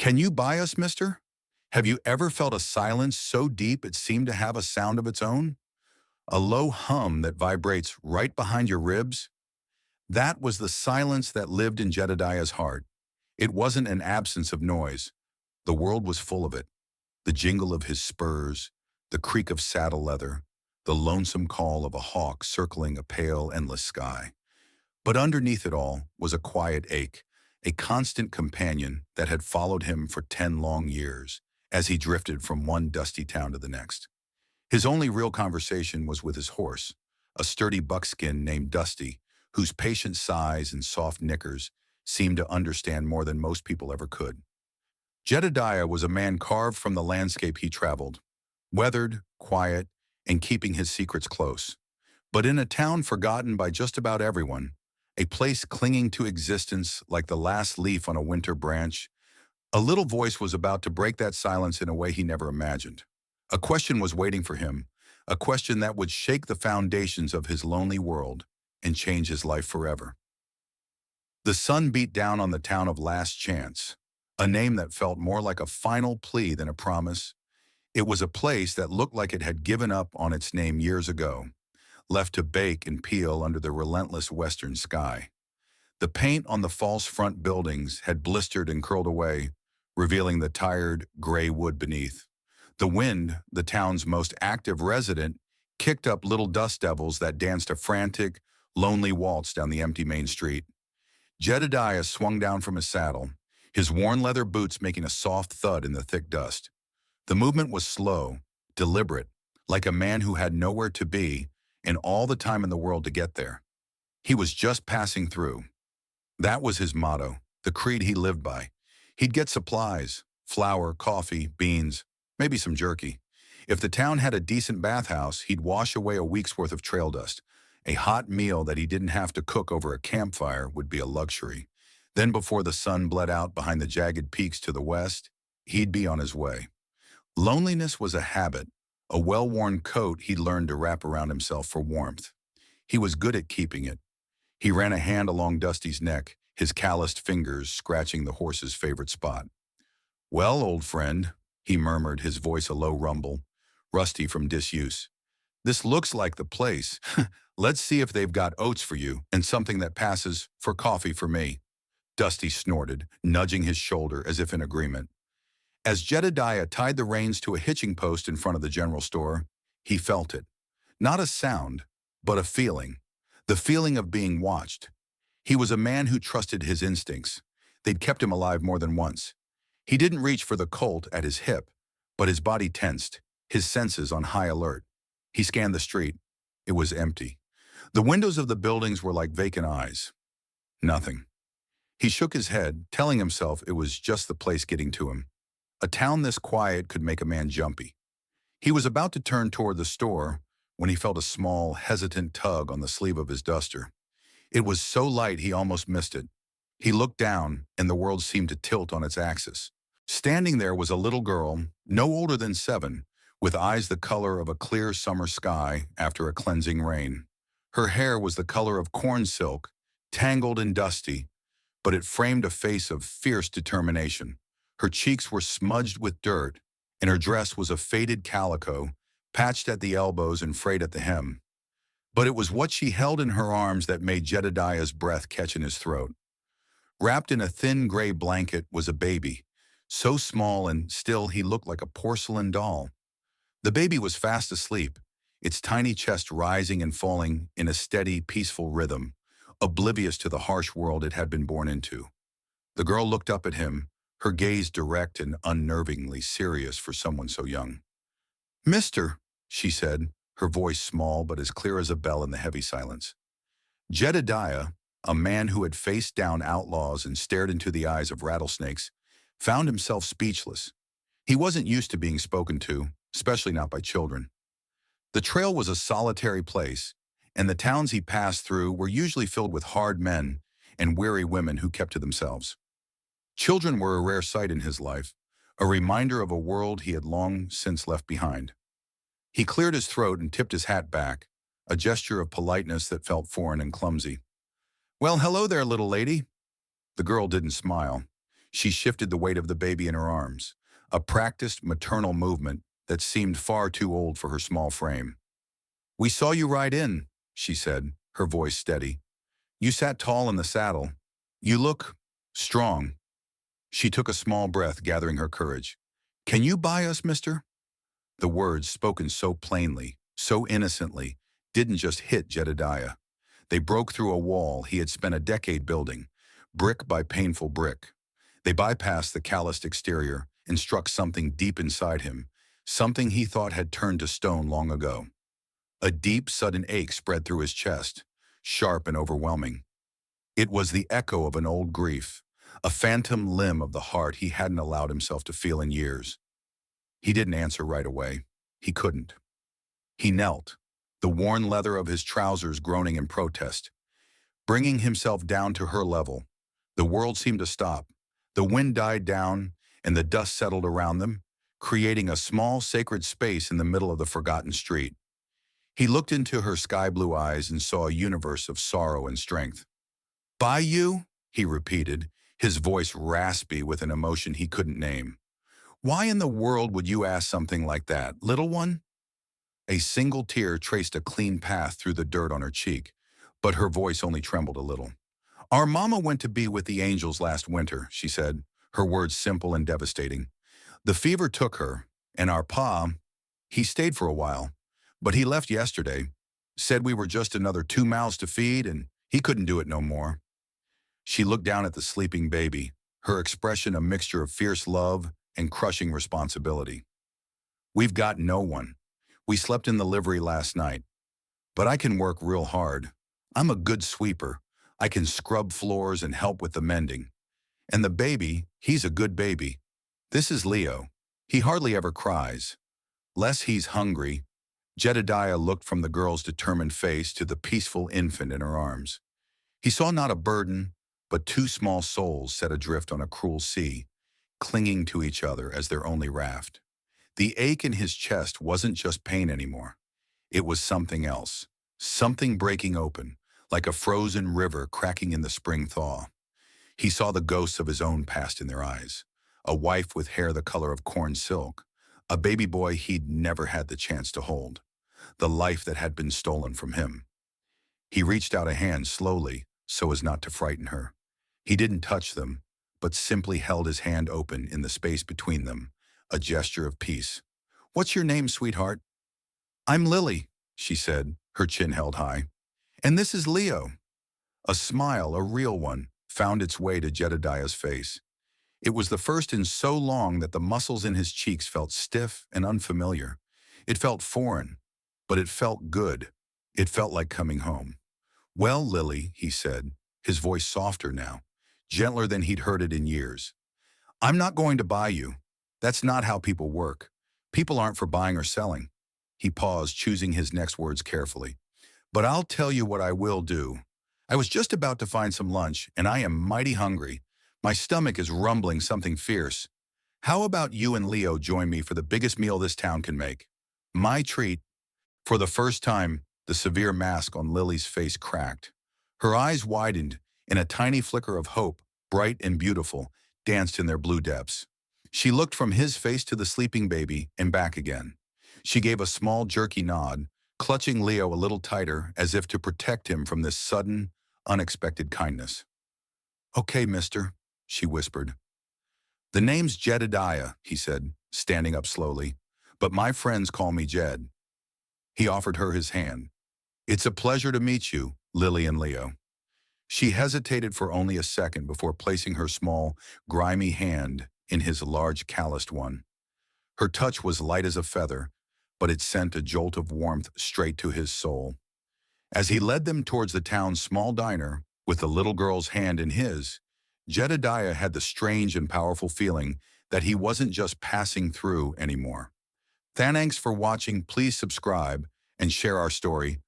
Can you buy us, mister? Have you ever felt a silence so deep it seemed to have a sound of its own? A low hum that vibrates right behind your ribs? That was the silence that lived in Jedediah's heart. It wasn't an absence of noise. The world was full of it. The jingle of his spurs, the creak of saddle leather, the lonesome call of a hawk circling a pale, endless sky. But underneath it all was a quiet ache, a constant companion that had followed him for 10 long years as he drifted from one dusty town to the next. His only real conversation was with his horse, a sturdy buckskin named Dusty, whose patient sighs and soft nickers seemed to understand more than most people ever could. Jedediah was a man carved from the landscape he traveled, weathered, quiet, and keeping his secrets close. But in a town forgotten by just about everyone, a place clinging to existence like the last leaf on a winter branch, a little voice was about to break that silence in a way he never imagined. A question was waiting for him, a question that would shake the foundations of his lonely world and change his life forever. The sun beat down on the town of Last Chance, a name that felt more like a final plea than a promise. It was a place that looked like it had given up on its name years ago, left to bake and peel under the relentless western sky. The paint on the false front buildings had blistered and curled away, revealing the tired, gray wood beneath. The wind, the town's most active resident, kicked up little dust devils that danced a frantic, lonely waltz down the empty main street. Jedediah swung down from his saddle, his worn leather boots making a soft thud in the thick dust. The movement was slow, deliberate, like a man who had nowhere to be and all the time in the world to get there. He was just passing through. That was his motto, the creed he lived by. He'd get supplies, flour, coffee, beans, maybe some jerky. If the town had a decent bathhouse, he'd wash away a week's worth of trail dust. A hot meal that he didn't have to cook over a campfire would be a luxury. Then before the sun bled out behind the jagged peaks to the west, he'd be on his way. Loneliness was a habit, a well-worn coat he'd learned to wrap around himself for warmth. He was good at keeping it. He ran a hand along Dusty's neck, his calloused fingers scratching the horse's favorite spot. "Well, old friend," he murmured, his voice a low rumble, rusty from disuse. "This looks like the place. Let's see if they've got oats for you and something that passes for coffee for me." Dusty snorted, nudging his shoulder as if in agreement. As Jedediah tied the reins to a hitching post in front of the general store, he felt it. Not a sound, but a feeling. The feeling of being watched. He was a man who trusted his instincts. They'd kept him alive more than once. He didn't reach for the Colt at his hip, but his body tensed, his senses on high alert. He scanned the street. It was empty. The windows of the buildings were like vacant eyes. Nothing. He shook his head, telling himself it was just the place getting to him. A town this quiet could make a man jumpy. He was about to turn toward the store when he felt a small, hesitant tug on the sleeve of his duster. It was so light he almost missed it. He looked down, and the world seemed to tilt on its axis. Standing there was a little girl, no older than 7, with eyes the color of a clear summer sky after a cleansing rain. Her hair was the color of corn silk, tangled and dusty, but it framed a face of fierce determination. Her cheeks were smudged with dirt, and her dress was a faded calico, patched at the elbows and frayed at the hem. But it was what she held in her arms that made Jedediah's breath catch in his throat. Wrapped in a thin gray blanket was a baby, so small and still he looked like a porcelain doll. The baby was fast asleep, its tiny chest rising and falling in a steady, peaceful rhythm, oblivious to the harsh world it had been born into. The girl looked up at him, her gaze direct and unnervingly serious for someone so young. "Mister," she said, her voice small but as clear as a bell in the heavy silence. Jedediah, a man who had faced down outlaws and stared into the eyes of rattlesnakes, found himself speechless. He wasn't used to being spoken to, especially not by children. The trail was a solitary place, and the towns he passed through were usually filled with hard men and weary women who kept to themselves. Children were a rare sight in his life, a reminder of a world he had long since left behind. He cleared his throat and tipped his hat back, a gesture of politeness that felt foreign and clumsy. "Well, hello there, little lady." The girl didn't smile. She shifted the weight of the baby in her arms, a practiced maternal movement that seemed far too old for her small frame. "We saw you ride in," she said, her voice steady. "You sat tall in the saddle. You look strong." She took a small breath, gathering her courage. "Can you buy us, mister?" The words, spoken so plainly, so innocently, didn't just hit Jedediah. They broke through a wall he had spent a decade building, brick by painful brick. They bypassed the calloused exterior and struck something deep inside him, something he thought had turned to stone long ago. A deep, sudden ache spread through his chest, sharp and overwhelming. It was the echo of an old grief, a phantom limb of the heart he hadn't allowed himself to feel in years. He didn't answer right away. He couldn't. He knelt, the worn leather of his trousers groaning in protest. Bringing himself down to her level, the world seemed to stop. The wind died down, and the dust settled around them, creating a small, sacred space in the middle of the forgotten street. He looked into her sky-blue eyes and saw a universe of sorrow and strength. "By you?" he repeated, his voice raspy with an emotion he couldn't name. "Why in the world would you ask something like that, little one?" A single tear traced a clean path through the dirt on her cheek, but her voice only trembled a little. "Our mama went to be with the angels last winter," she said, her words simple and devastating. "The fever took her, and our pa, he stayed for a while, but he left yesterday, said we were just another 2 mouths to feed, and he couldn't do it no more." She looked down at the sleeping baby, her expression a mixture of fierce love and crushing responsibility. "We've got no one. We slept in the livery last night. But I can work real hard. I'm a good sweeper. I can scrub floors and help with the mending. And the baby, he's a good baby. This is Leo. He hardly ever cries. Less he's hungry." Jedediah looked from the girl's determined face to the peaceful infant in her arms. He saw not a burden, but two small souls set adrift on a cruel sea, clinging to each other as their only raft. The ache in his chest wasn't just pain anymore. It was something else, something breaking open, like a frozen river cracking in the spring thaw. He saw the ghosts of his own past in their eyes, a wife with hair the color of corn silk, a baby boy he'd never had the chance to hold, the life that had been stolen from him. He reached out a hand slowly, so as not to frighten her. He didn't touch them, but simply held his hand open in the space between them, a gesture of peace. "What's your name, sweetheart?" "I'm Lily," she said, her chin held high. "And this is Leo." A smile, a real one, found its way to Jedediah's face. It was the first in so long that the muscles in his cheeks felt stiff and unfamiliar. It felt foreign, but it felt good. It felt like coming home. "Well, Lily," he said, his voice softer now, gentler than he'd heard it in years. "I'm not going to buy you. That's not how people work. People aren't for buying or selling." He paused, choosing his next words carefully. "But I'll tell you what I will do. I was just about to find some lunch, and I am mighty hungry. My stomach is rumbling something fierce. How about you and Leo join me for the biggest meal this town can make? My treat." For the first time, the severe mask on Lily's face cracked. Her eyes widened, and a tiny flicker of hope, bright and beautiful, danced in their blue depths. She looked from his face to the sleeping baby and back again. She gave a small, jerky nod, clutching Leo a little tighter as if to protect him from this sudden, unexpected kindness. "Okay, mister," she whispered. "The name's Jedediah," he said, standing up slowly, "but my friends call me Jed." He offered her his hand. "It's a pleasure to meet you, Lily and Leo." She hesitated for only a second before placing her small, grimy hand in his large, calloused one. Her touch was light as a feather, but it sent a jolt of warmth straight to his soul. As he led them towards the town's small diner, with the little girl's hand in his, Jedediah had the strange and powerful feeling that he wasn't just passing through anymore. Thanks for watching. Please subscribe and share our story.